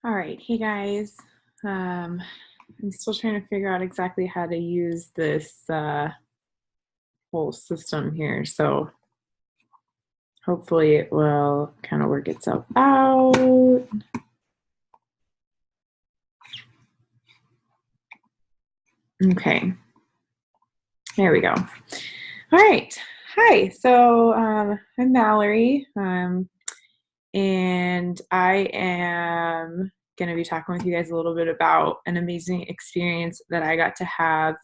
All right, hey guys. I'm still trying to figure out exactly how to use this whole system here. So hopefully it will kind of work itself out. Okay, there we go. All right, hi. So I'm Mallory, and I am going to be talking with you guys a little bit about an amazing experience that I got to have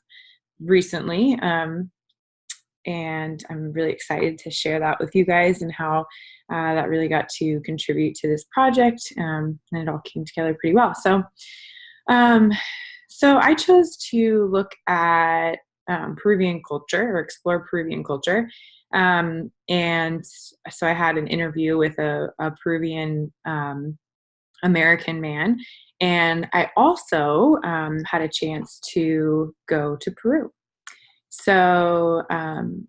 recently. And I'm really excited to share that with you guys and how that really got to contribute to this project. And it all came together pretty well. Um, so I chose to look at Peruvian culture or explore Peruvian culture. And so I had an interview with a Peruvian American man. And I also had a chance to go to Peru. So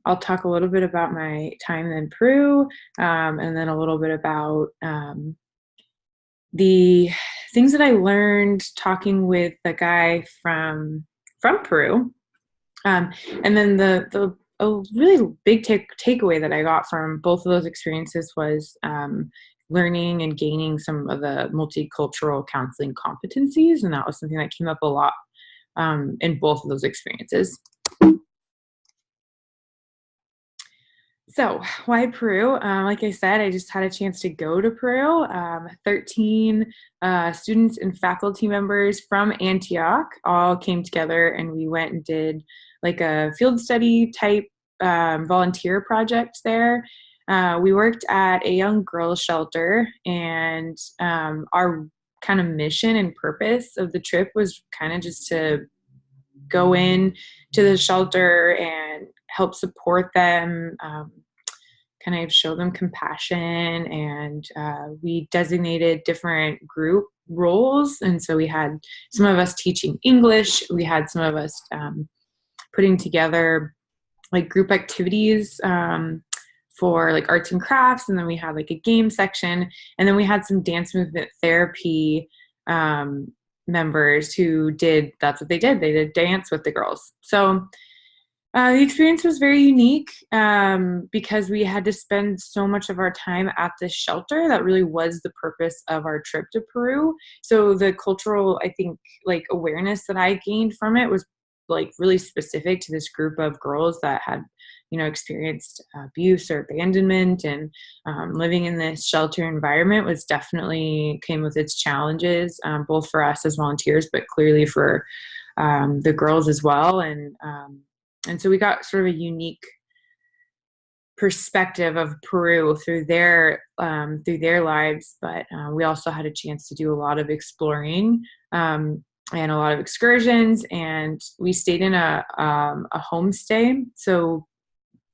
I'll talk a little bit about my time in Peru, and then a little bit about the things that I learned talking with the guy from Peru, and then the a really big takeaway that I got from both of those experiences was learning and gaining some of the multicultural counseling competencies, and that was something that came up a lot in both of those experiences. So why Peru? Like I said, I just had a chance to go to Peru. 13 students and faculty members from Antioch all came together and we went and did like a field study type volunteer project there. We worked at a young girls shelter, and our kind of mission and purpose of the trip was kind of just to go in to the shelter and help support them, kind of show them compassion. And we designated different group roles. And so we had some of us teaching English. We had some of us putting together like group activities for like arts and crafts. And then we had like a game section. And then we had some dance movement therapy members who that's what they did. They did dance with the girls. So the experience was very unique because we had to spend so much of our time at this shelter. That really was the purpose of our trip to Peru. So the cultural, I think, like awareness that I gained from it was like really specific to this group of girls that had, experienced abuse or abandonment, and living in this shelter environment was definitely came with its challenges, both for us as volunteers, but clearly for the girls as well. And so we got sort of a unique perspective of Peru through their lives, but we also had a chance to do a lot of exploring and a lot of excursions. And we stayed in a homestay, so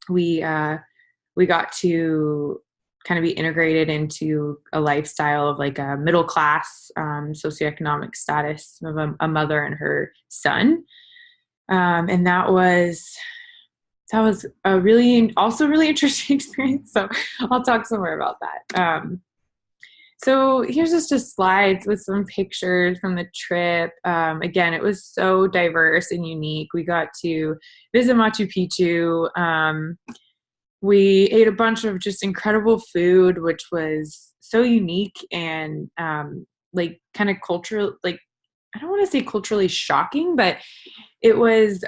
we got to kind of be integrated into a lifestyle of like a middle class socioeconomic status of a mother and her son. And that was a really interesting experience. So I'll talk some more about that. So here's just slides with some pictures from the trip. Again, it was so diverse and unique. We got to visit Machu Picchu. We ate a bunch of just incredible food, which was so unique and like kind of cultural, like I don't want to say culturally shocking, but it was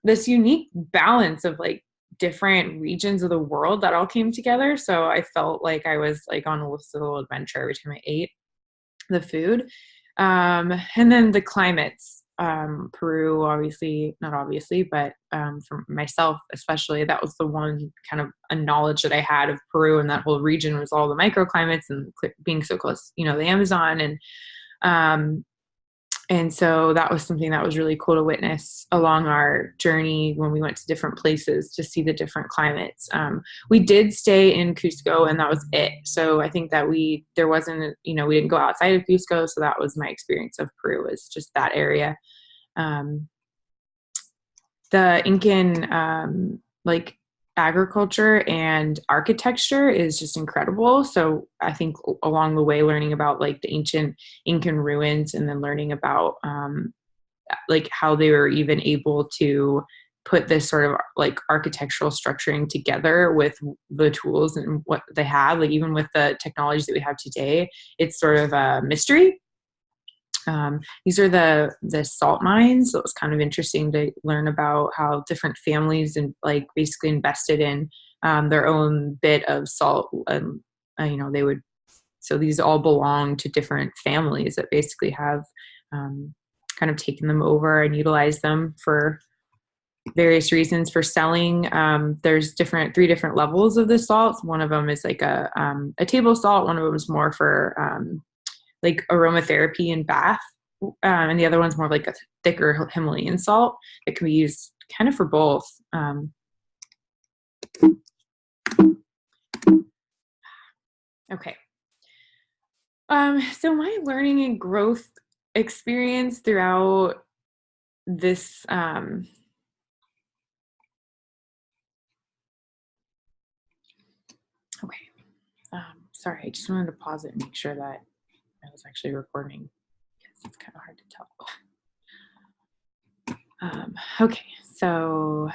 this unique balance of like different regions of the world that all came together. So I felt like I was like on a little adventure every time I ate the food. And then the climates, Peru, obviously, not obviously, but for myself especially, that was the one kind of a knowledge that I had of Peru, and that whole region was all the microclimates and being so close, the Amazon. And so that was something that was really cool to witness along our journey when we went to different places to see the different climates. We did stay in Cusco, and that was it. So I think that there wasn't, we didn't go outside of Cusco. So that was my experience of Peru, is just that area. The Incan, like agriculture and architecture is just incredible. So I think along the way, learning about like the ancient Incan ruins, and then learning about like how they were even able to put this sort of like architectural structuring together with the tools and what they have, like even with the technology that we have today, it's sort of a mystery. These are the salt mines. So it was kind of interesting to learn about how different families and like basically invested in their own bit of salt. They would, so these all belong to different families that basically have kind of taken them over and utilized them for various reasons for selling. There's three different levels of the salt. One of them is like a table salt. One of them is more for like aromatherapy and bath. And the other one's more like a thicker Himalayan salt that can be used kind of for both. Okay. So my learning and growth experience throughout this okay. Sorry, I just wanted to pause it and make sure that I was actually recording, because it's kind of hard to tell. Okay, so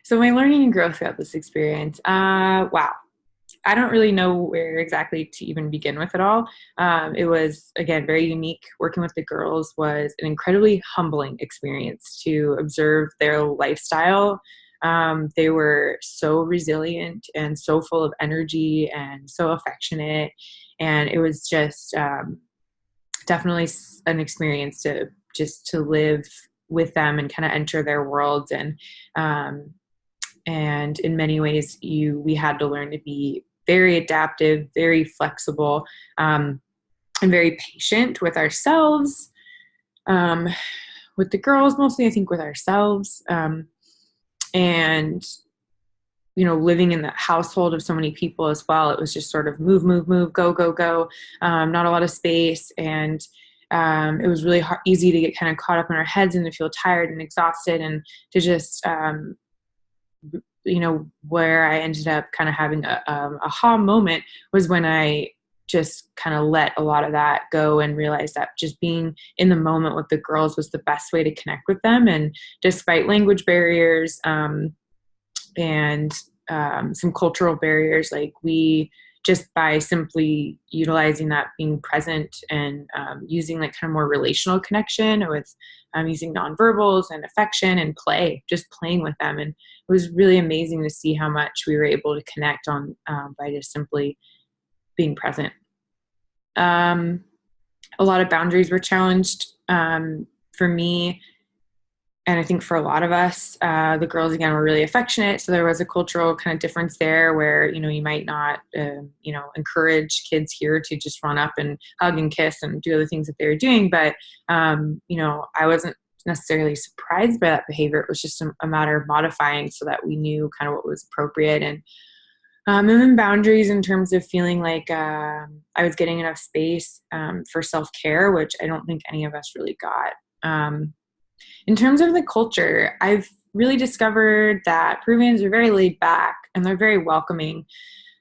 my learning and growth throughout this experience, wow. I don't really know where exactly to even begin with it all. It was, again, very unique. Working with the girls was an incredibly humbling experience to observe their lifestyle. They were so resilient and so full of energy and so affectionate. And it was just definitely an experience to live with them and kind of enter their worlds. And in many ways, we had to learn to be very adaptive, very flexible, and very patient with ourselves, with the girls, mostly I think with ourselves. And, living in the household of so many people as well, it was just sort of move, move, move, go, go, go, not a lot of space. And it was really easy to get kind of caught up in our heads and to feel tired and exhausted, and to just where I ended up kind of having a aha moment was when I just kind of let a lot of that go and realized that just being in the moment with the girls was the best way to connect with them. And despite language barriers and some cultural barriers, like we just by simply utilizing that, being present and using like kind of more relational connection with using nonverbals and affection and play, just playing with them. And it was really amazing to see how much we were able to connect on by just simply being present. A lot of boundaries were challenged for me. And I think for a lot of us, the girls, again, were really affectionate. So there was a cultural kind of difference there where, you might not, encourage kids here to just run up and hug and kiss and do other things that they were doing. But, I wasn't necessarily surprised by that behavior. It was just a matter of modifying so that we knew kind of what was appropriate. And then boundaries in terms of feeling like I was getting enough space for self-care, which I don't think any of us really got. In terms of the culture, I've really discovered that Peruvians are very laid back and they're very welcoming.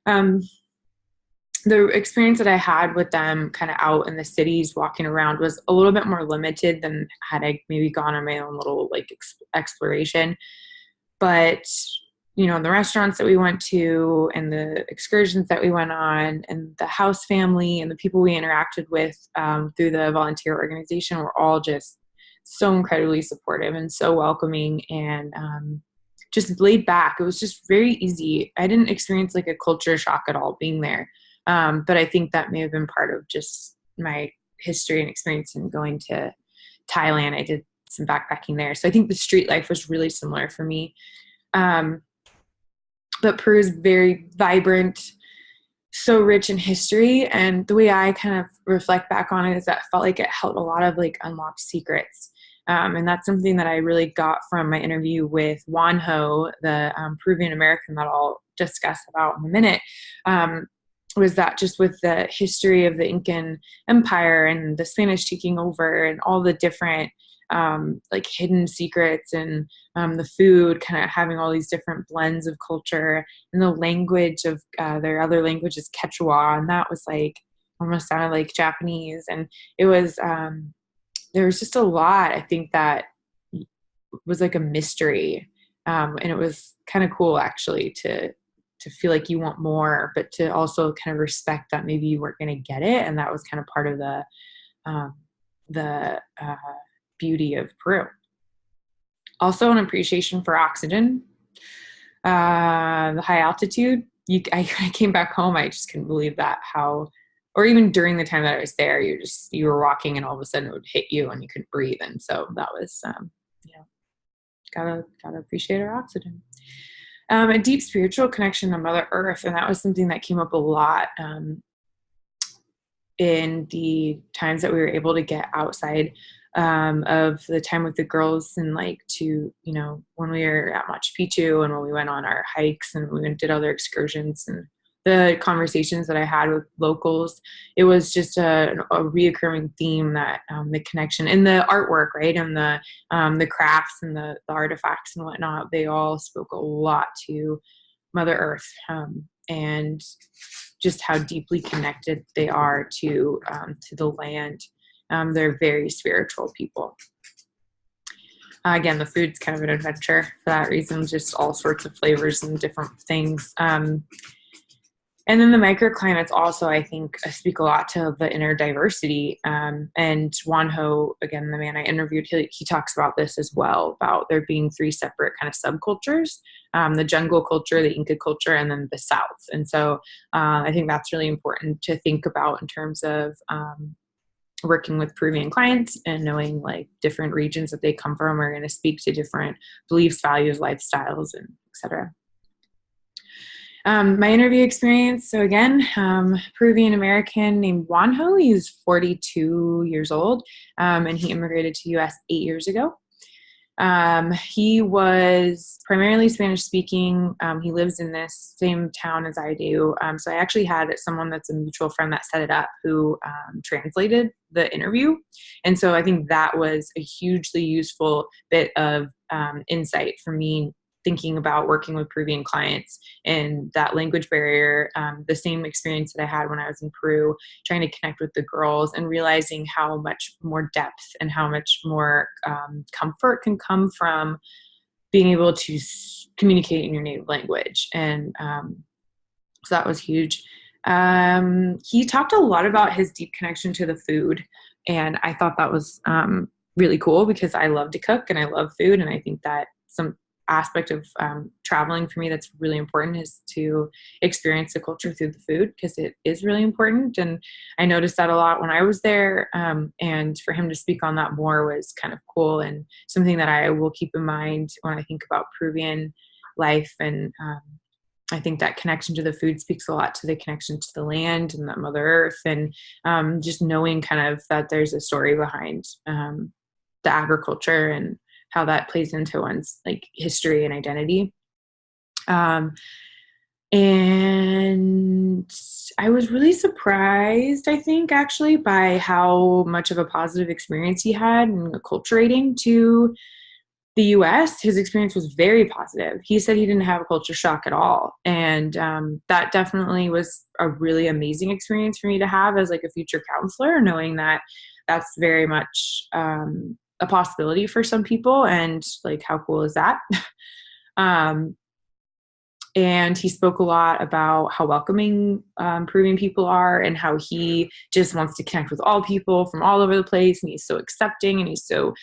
The experience that I had with them kind of out in the cities walking around was a little bit more limited than had I maybe gone on my own little like exploration. But, the restaurants that we went to and the excursions that we went on and the house family and the people we interacted with through the volunteer organization were all just so incredibly supportive and so welcoming and just laid back. It was just very easy. I didn't experience like a culture shock at all being there. But I think that may have been part of just my history and experience in going to Thailand. I did some backpacking there. So I think the street life was really similar for me. But Peru is very vibrant, so rich in history. And the way I kind of reflect back on it is that I felt like it held a lot of like unlocked secrets. And that's something that I really got from my interview with Juan Ho, the Peruvian American that I'll discuss about in a minute, was that just with the history of the Incan Empire and the Spanish taking over and all the different like hidden secrets, and the food, kind of having all these different blends of culture, and the language of their other language is Quechua, and that was like almost sounded like Japanese, and it was there was just a lot, I think, that was like a mystery, and it was kind of cool actually to feel like you want more, but to also kind of respect that maybe you weren't going to get it, and that was kind of part of the beauty of Peru. Also, an appreciation for oxygen, the high altitude. I came back home, I just couldn't believe that, how, or even during the time that I was there, you were walking and all of a sudden it would hit you and you couldn't breathe, and so that was gotta appreciate our oxygen. A deep spiritual connection to Mother Earth, and that was something that came up a lot in the times that we were able to get outside of the time with the girls, and like to, when we were at Machu Picchu and when we went on our hikes and we did other excursions, and the conversations that I had with locals, it was just a reoccurring theme that the connection and the artwork, right, and the crafts and the artifacts and whatnot, they all spoke a lot to Mother Earth, and just how deeply connected they are to the land. They're very spiritual people. Again, the food's kind of an adventure for that reason, just all sorts of flavors and different things. And then the microclimates also, I think, speak a lot to the inner diversity. And Juanjo, again, the man I interviewed, he talks about this as well, about there being 3 separate kind of subcultures, the jungle culture, the Inca culture, and then the South. And so I think that's really important to think about in terms of working with Peruvian clients and knowing like different regions that they come from are going to speak to different beliefs, values, lifestyles, and et cetera. My interview experience. So again, Peruvian American named Juanjo. He's 42 years old, and he immigrated to US 8 years ago. He was primarily Spanish speaking. He lives in this same town as I do. So I actually had someone that's a mutual friend that set it up who translated the interview. And so I think that was a hugely useful bit of insight for me, thinking about working with Peruvian clients and that language barrier, the same experience that I had when I was in Peru, trying to connect with the girls and realizing how much more depth and how much more comfort can come from being able to communicate in your native language. And so that was huge. He talked a lot about his deep connection to the food. And I thought that was really cool because I love to cook and I love food. And I think that some aspect of traveling for me that's really important is to experience the culture through the food, because it is really important. And I noticed that a lot when I was there, and for him to speak on that more was kind of cool and something that I will keep in mind when I think about Peruvian life. And I think that connection to the food speaks a lot to the connection to the land and the Mother Earth, and just knowing kind of that there's a story behind the agriculture and how that plays into one's like history and identity. And I was really surprised, I think, actually, by how much of a positive experience he had in acculturating to the US. His experience was very positive. He said he didn't have a culture shock at all. And that definitely was a really amazing experience for me to have as like a future counselor, knowing that that's very much a possibility for some people, and like how cool is that? And he spoke a lot about how welcoming Peruvian people are, and how he just wants to connect with all people from all over the place, and he's so accepting, and he's so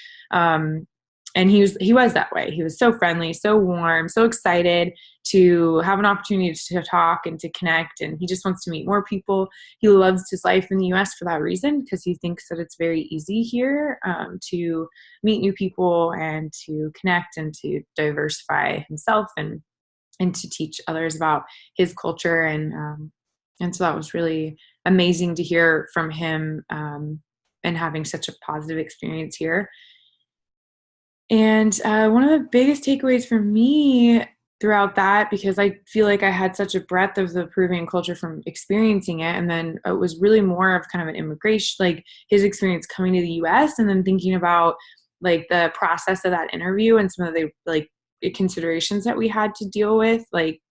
and he was that way. He was so friendly, so warm, so excited to have an opportunity to talk and to connect. And he just wants to meet more people. He loves his life in the US for that reason, because he thinks that it's very easy here to meet new people and to connect and to diversify himself and to teach others about his culture. And so that was really amazing to hear from him, and having such a positive experience here. And one of the biggest takeaways for me throughout that, because I feel like I had such a breadth of the Peruvian culture from experiencing it, and then it was really more of kind of an immigration, like his experience coming to the US, and then thinking about like the process of that interview and some of the like considerations that we had to deal with, like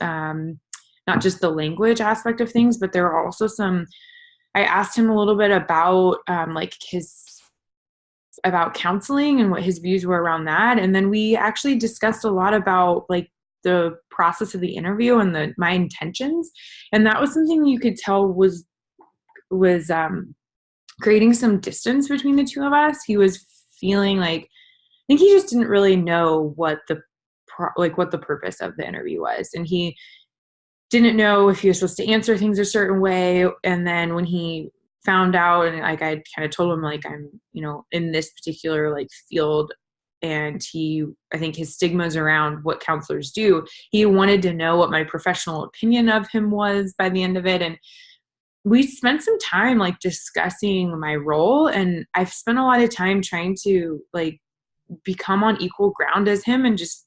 not just the language aspect of things, but there were also I asked him a little bit about like about counseling and what his views were around that. And then we actually discussed a lot about like the process of the interview and my intentions. And that was something you could tell was creating some distance between the two of us. He was feeling like, I think he just didn't really know what the purpose of the interview was. And he didn't know if he was supposed to answer things a certain way. And then when he found out, and like I kind of told him like I'm, in this particular like field, and I think his stigmas around what counselors do, he wanted to know what my professional opinion of him was by the end of it. And we spent some time like discussing my role, and I've spent a lot of time trying to like become on equal ground as him and just,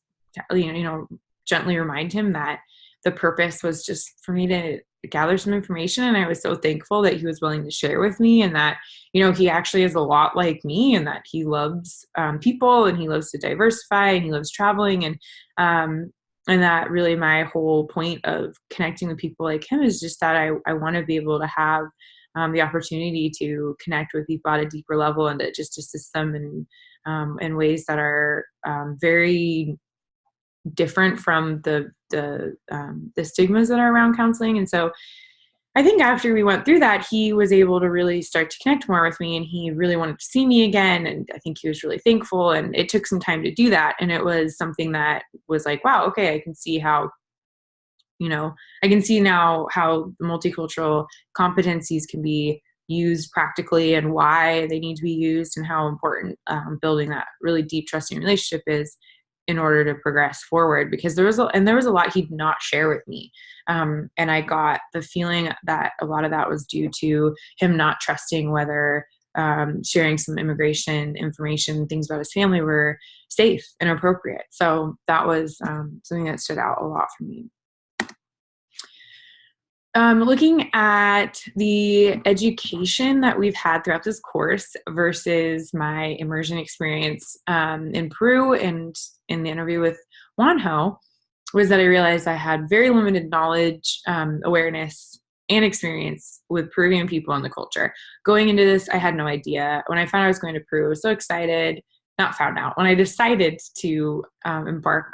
gently remind him that the purpose was just for me to gather some information. And I was so thankful that he was willing to share with me, and that, he actually is a lot like me, and that he loves people, and he loves to diversify, and he loves traveling. And that really my whole point of connecting with people like him is just that I want to be able to have the opportunity to connect with people at a deeper level, and to just assist them in ways that are very different from the stigmas that are around counseling. And so I think after we went through that, he was able to really start to connect more with me, and he really wanted to see me again. And I think he was really thankful, and it took some time to do that. And it was something that was like, wow, okay, I can see how, I can see now how multicultural competencies can be used practically, and why they need to be used, and how important building that really deep trusting relationship is in order to progress forward. Because there was a lot he'd not share with me. And I got the feeling that a lot of that was due to him not trusting whether sharing some immigration information, things about his family, were safe and appropriate. So that was something that stood out a lot for me. Looking at the education that we've had throughout this course versus my immersion experience in Peru and in the interview with Juanjo, was that I realized I had very limited knowledge, awareness, and experience with Peruvian people and the culture. Going into this, I had no idea. When I found out I was going to Peru, I was so excited. Not found out. When I decided to embark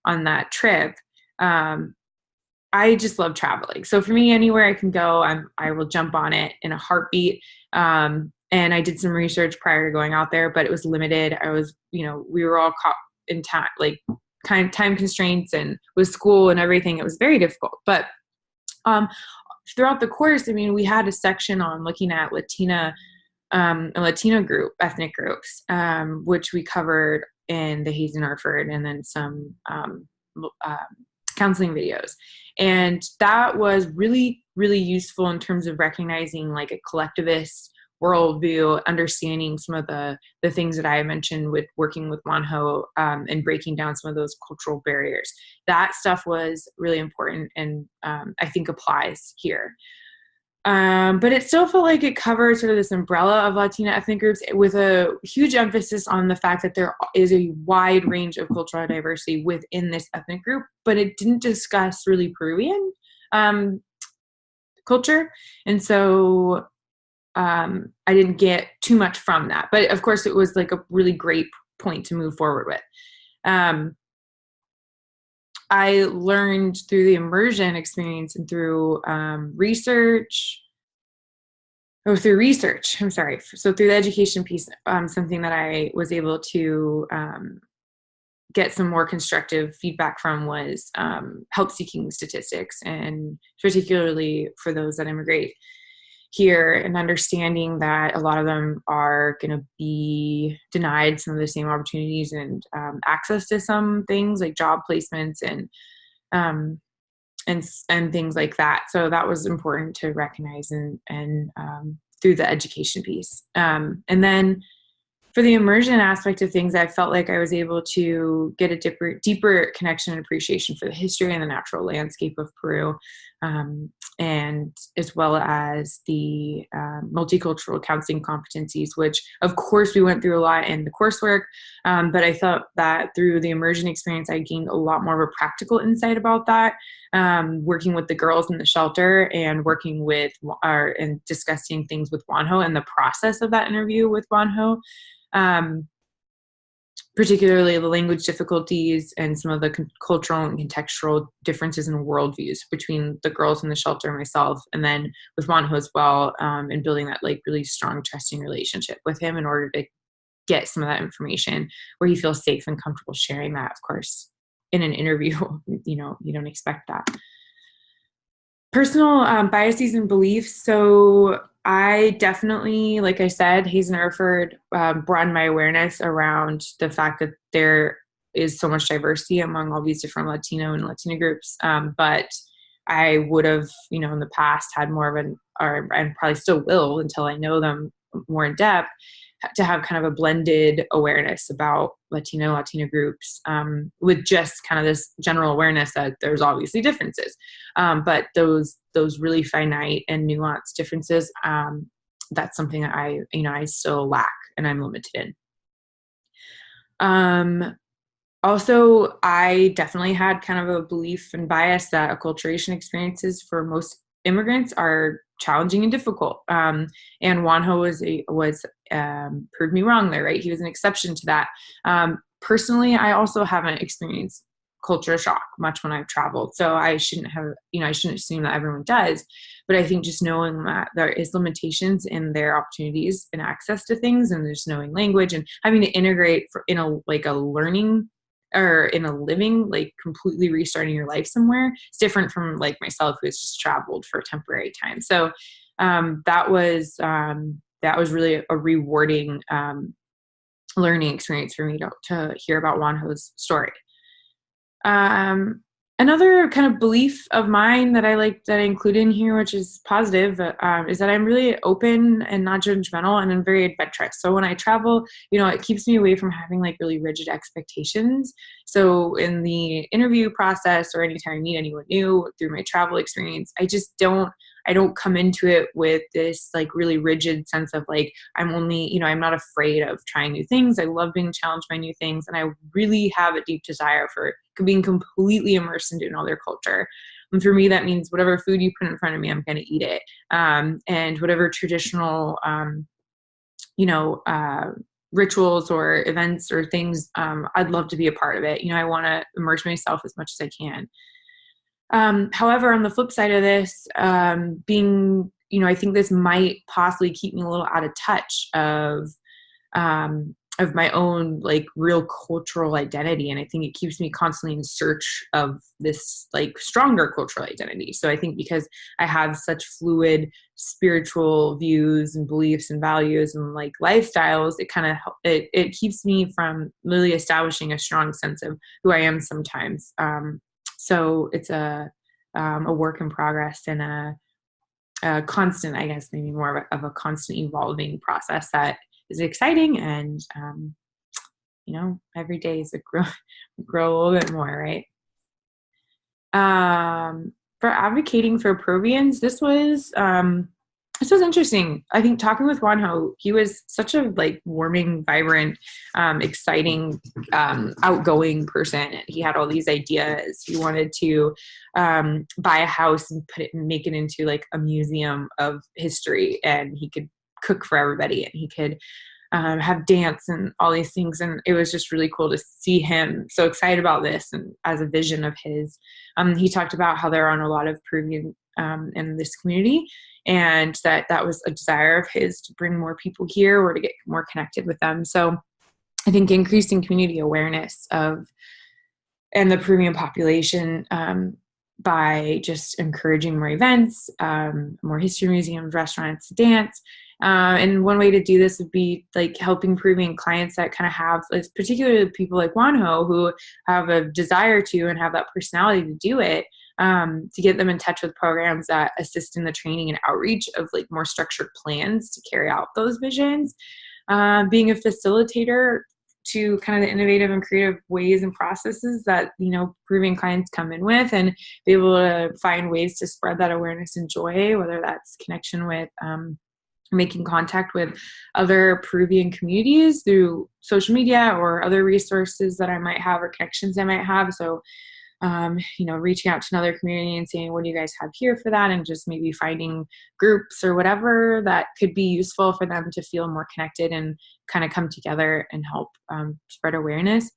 on that trip, I just love traveling. So for me, anywhere I can go, I will jump on it in a heartbeat. And I did some research prior to going out there, but it was limited. I was, we were all caught in time, like kind of time constraints, and with school and everything, it was very difficult. But throughout the course, we had a section on looking at a Latino group, ethnic groups, which we covered in the Hayes and Orford, and then some counseling videos. And that was really, really useful in terms of recognizing like a collectivist worldview, understanding some of the things that I mentioned with working with Juanjo, and breaking down some of those cultural barriers. That stuff was really important, and I think applies here. But it still felt like it covered sort of this umbrella of Latina ethnic groups, with a huge emphasis on the fact that there is a wide range of cultural diversity within this ethnic group, but it didn't discuss really Peruvian culture. And so I didn't get too much from that. But of course, it was like a really great point to move forward with. I learned through the immersion experience and through research. So through the education piece, something that I was able to get some more constructive feedback from was help-seeking statistics, and particularly for those that immigrate here, and understanding that a lot of them are going to be denied some of the same opportunities and access to some things like job placements and things like that. So that was important to recognize and through the education piece. And then for the immersion aspect of things, I felt like I was able to get a deeper connection and appreciation for the history and the natural landscape of Peru, and as well as the multicultural counseling competencies, which of course we went through a lot in the coursework, but I thought that through the immersion experience, I gained a lot more of a practical insight about that, working with the girls in the shelter and working with and discussing things with Juanjo and the process of that interview with Juanjo. Particularly the language difficulties and some of the cultural and contextual differences in worldviews between the girls in the shelter and myself, and then with Juanjo as well, and building that like really strong trusting relationship with him in order to get some of that information where he feels safe and comfortable sharing that. Of course, in an interview, you don't expect that. Personal biases and beliefs. So I definitely, like I said, Hayes and Erford broadened my awareness around the fact that there is so much diversity among all these different Latino and Latina groups. But I would have, in the past had more of and probably still will until I know them more in depth, to have kind of a blended awareness about Latina groups, with just kind of this general awareness that there's obviously differences. But those really finite and nuanced differences, that's something that I still lack and I'm limited in. Also, I definitely had kind of a belief and bias that acculturation experiences for most immigrants are challenging and difficult. And Juanjo was proved me wrong there, right? He was an exception to that. Personally, I also haven't experienced culture shock much when I've traveled. So I shouldn't assume that everyone does. But I think just knowing that there is limitations in their opportunities and access to things, and just knowing language and having to integrate in a learning or in a living, like completely restarting your life somewhere, it's different from like myself, who has just traveled for a temporary time. So that was really a rewarding learning experience for me to hear about Juanjo's story. Another kind of belief of mine that I include in here, which is positive, is that I'm really open and not judgmental, and I'm very adventurous. So when I travel, it keeps me away from having like really rigid expectations. So in the interview process or anytime I meet anyone new through my travel experience, I don't come into it with this like really rigid sense of like, I'm not afraid of trying new things. I love being challenged by new things. And I really have a deep desire for being completely immersed into another culture. And for me, that means whatever food you put in front of me, I'm going to eat it. And whatever traditional, rituals or events or things, I'd love to be a part of it. I want to immerse myself as much as I can. However, on the flip side of this, I think this might possibly keep me a little out of touch of my own like real cultural identity. And I think it keeps me constantly in search of this like stronger cultural identity. So I think because I have such fluid spiritual views and beliefs and values and like lifestyles, it keeps me from really establishing a strong sense of who I am sometimes. So it's a work in progress and a constant, I guess, maybe more of a constant evolving process that is exciting. And, every day is grow a little bit more, right? For advocating for Peruvians, this was interesting. I think talking with Juanjo, he was such a like warming, vibrant, exciting, outgoing person. He had all these ideas. He wanted to buy a house and make it into like a museum of history, and he could cook for everybody, and he could have dance and all these things. And it was just really cool to see him so excited about this and as a vision of his. He talked about how there aren't a lot of Peruvian in this community, and that was a desire of his to bring more people here or to get more connected with them. So I think increasing community awareness of and the Peruvian population by just encouraging more events, more history museums, restaurants, dance. And one way to do this would be like helping Peruvian clients that kind of have, particularly people like Juanjo, who have a desire to and have that personality to do it, to get them in touch with programs that assist in the training and outreach of like more structured plans to carry out those visions. being a facilitator to kind of the innovative and creative ways and processes that, Peruvian clients come in with, and be able to find ways to spread that awareness and joy, whether that's connection with, making contact with other Peruvian communities through social media or other resources that I might have or connections I might have. So, reaching out to another community and saying, what do you guys have here for that? And just maybe finding groups or whatever that could be useful for them to feel more connected and kind of come together and help spread awareness.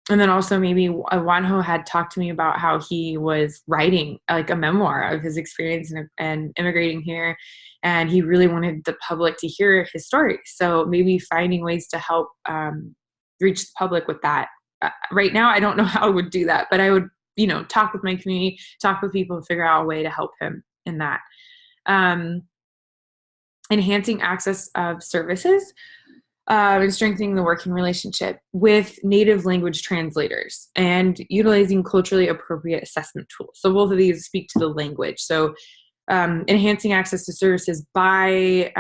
And then also maybe Juanjo had talked to me about how he was writing like a memoir of his experience and immigrating here. And he really wanted the public to hear his story. So maybe finding ways to help reach the public with that. Right now, I don't know how I would do that, but I would, talk with my community, talk with people, figure out a way to help him in that. Enhancing access of services. And strengthening the working relationship with native language translators and utilizing culturally appropriate assessment tools. So both of these speak to the language. So enhancing access to services by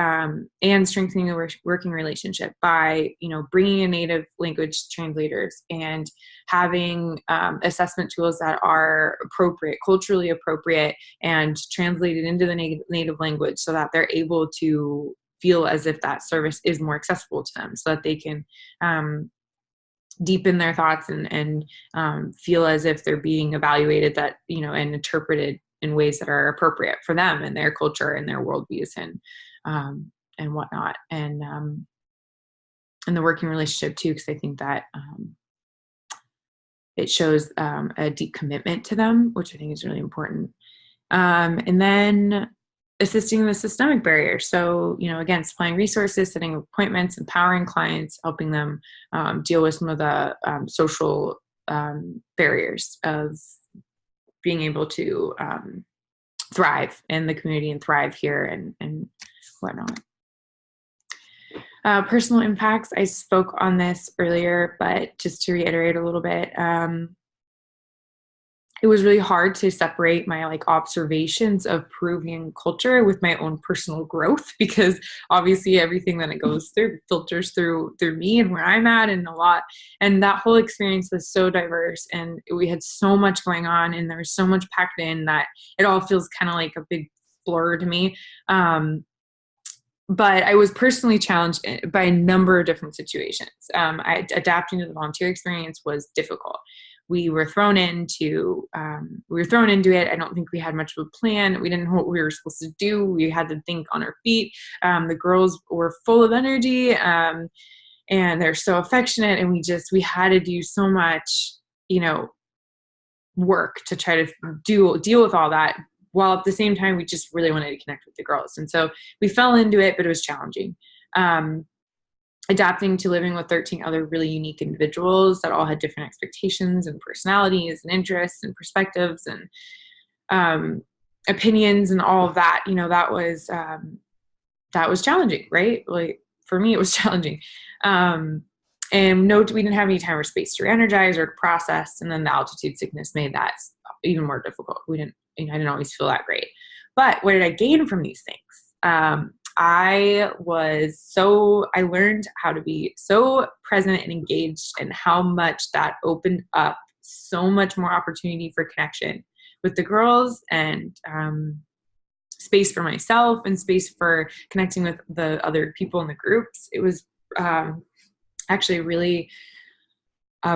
and strengthening the working relationship by, bringing in native language translators and having assessment tools that are appropriate, culturally appropriate, and translated into the native language so that they're able to feel as if that service is more accessible to them, so that they can deepen their thoughts and feel as if they're being evaluated and interpreted in ways that are appropriate for them and their culture and their worldviews and whatnot. And the working relationship too, because I think that it shows a deep commitment to them, which I think is really important. And then assisting the systemic barriers. So, again, supplying resources, setting appointments, empowering clients, helping them deal with some of the social barriers of being able to thrive in the community and thrive here and whatnot. Personal impacts. I spoke on this earlier, but just to reiterate a little bit, it was really hard to separate my observations of Peruvian culture with my own personal growth, because obviously everything that it goes through filters through me and where I'm at and a lot. And that whole experience was so diverse and we had so much going on and there was so much packed in that it all feels kind of like a big blur to me. But I was personally challenged by a number of different situations. Adapting to the volunteer experience was difficult. We were thrown into it. I don't think we had much of a plan. We didn't know what we were supposed to do. We had to think on our feet. The girls were full of energy, and they're so affectionate. And we had to do so much, work to try to deal with all that, while at the same time, we just really wanted to connect with the girls. And so we fell into it, but it was challenging. Adapting to living with 13 other really unique individuals that all had different expectations and personalities and interests and perspectives and opinions and all of that, that was challenging, right? Like for me, it was challenging. And we didn't have any time or space to re-energize or to process. And then the altitude sickness made that even more difficult. I didn't always feel that great. But what did I gain from these things? I learned how to be so present and engaged, and how much that opened up so much more opportunity for connection with the girls and space for myself and space for connecting with the other people in the groups. It was actually a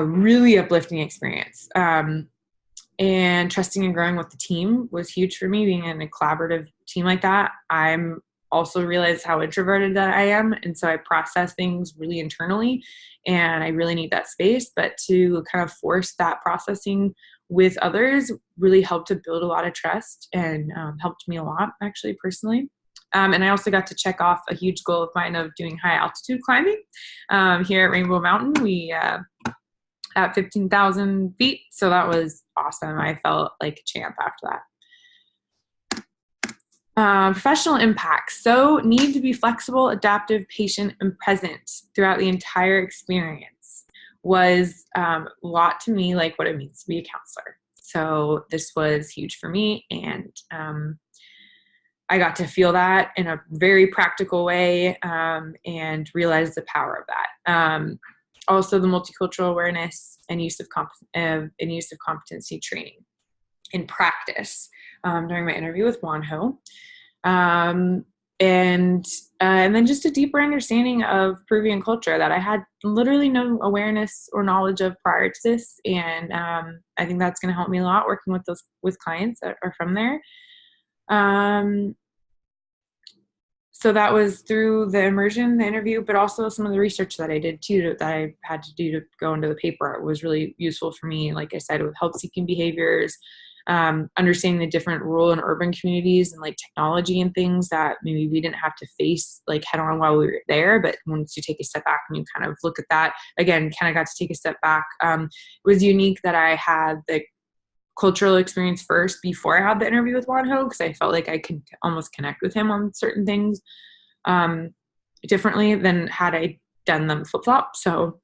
really uplifting experience. And trusting and growing with the team was huge for me, being in a collaborative team like that. I'm also realized how introverted that I am. And so I process things really internally and I really need that space, but to kind of force that processing with others really helped to build a lot of trust and helped me a lot, actually, personally. And I also got to check off a huge goal of mine of doing high altitude climbing here at Rainbow Mountain. We at 15,000 feet. So that was awesome. I felt like a champ after that. Professional impact. So need to be flexible, adaptive, patient, and present throughout the entire experience was a lot to me like what it means to be a counselor. So this was huge for me. And I got to feel that in a very practical way, and realize the power of that. Also, the multicultural awareness and use of competency training in practice during my interview with Wanho. And then just a deeper understanding of Peruvian culture that I had literally no awareness or knowledge of prior to this. And I think that's going to help me a lot working with clients that are from there. So that was through the immersion, the interview, but also some of the research that I did too, that I had to do to go into the paper. It was really useful for me, like I said, with help-seeking behaviors, understanding the different rural and urban communities and like technology and things that maybe we didn't have to face like head on while we were there. But once you take a step back and you kind of look at that, again, kind of got to take a step back. It was unique that I had the cultural experience first before I had the interview with Wanho, because I felt like I could almost connect with him on certain things differently than had I done them flip-flop. So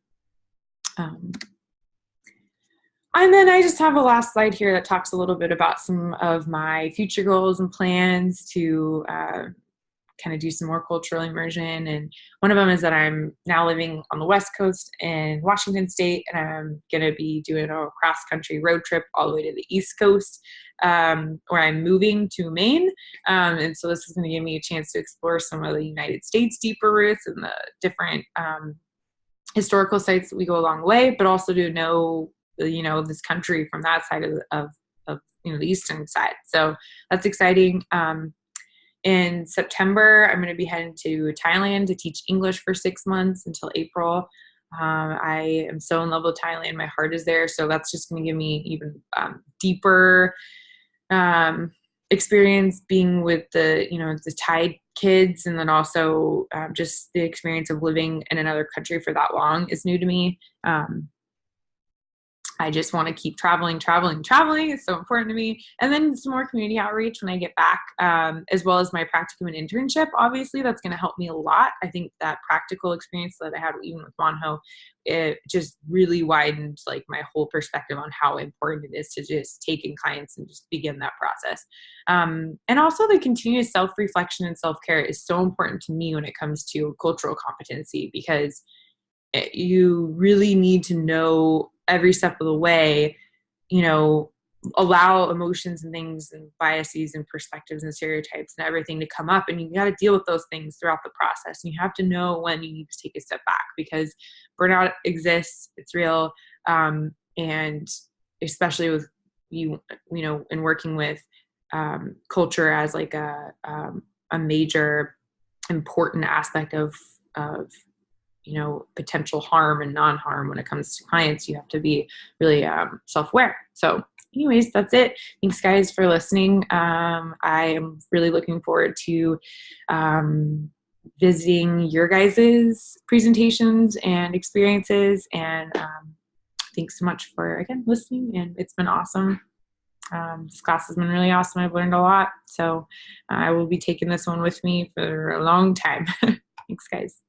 and then I just have a last slide here that talks a little bit about some of my future goals and plans to kind of do some more cultural immersion. And one of them is that I'm now living on the West Coast in Washington State, and I'm going to be doing a cross-country road trip all the way to the East Coast, where I'm moving to Maine. And so this is going to give me a chance to explore some of the United States deeper roots and the different historical sites that we go along the way, but also to know, this country from that side of the eastern side. So that's exciting. In September, I'm going to be heading to Thailand to teach English for 6 months until April. I am so in love with Thailand. My heart is there. So that's just going to give me even deeper experience being with the Thai kids. And then also just the experience of living in another country for that long is new to me. I just want to keep traveling. It's so important to me. And then some more community outreach when I get back, as well as my practicum and internship. Obviously, that's going to help me a lot. I think that practical experience that I had even with Wanho, it just really widened like my whole perspective on how important it is to just take in clients and just begin that process. And also the continuous self-reflection and self-care is so important to me when it comes to cultural competency, because you really need to know every step of the way, allow emotions and things and biases and perspectives and stereotypes and everything to come up. And you got to deal with those things throughout the process. And you have to know when you need to take a step back, because burnout exists, it's real. And especially with in working with culture as like a major important aspect of potential harm and non-harm when it comes to clients, you have to be really self-aware. So anyways, that's it. Thanks guys for listening. I am really looking forward to visiting your guys's presentations and experiences. And thanks so much for, again, listening. And it's been awesome. This class has been really awesome. I've learned a lot. So I will be taking this one with me for a long time. Thanks guys.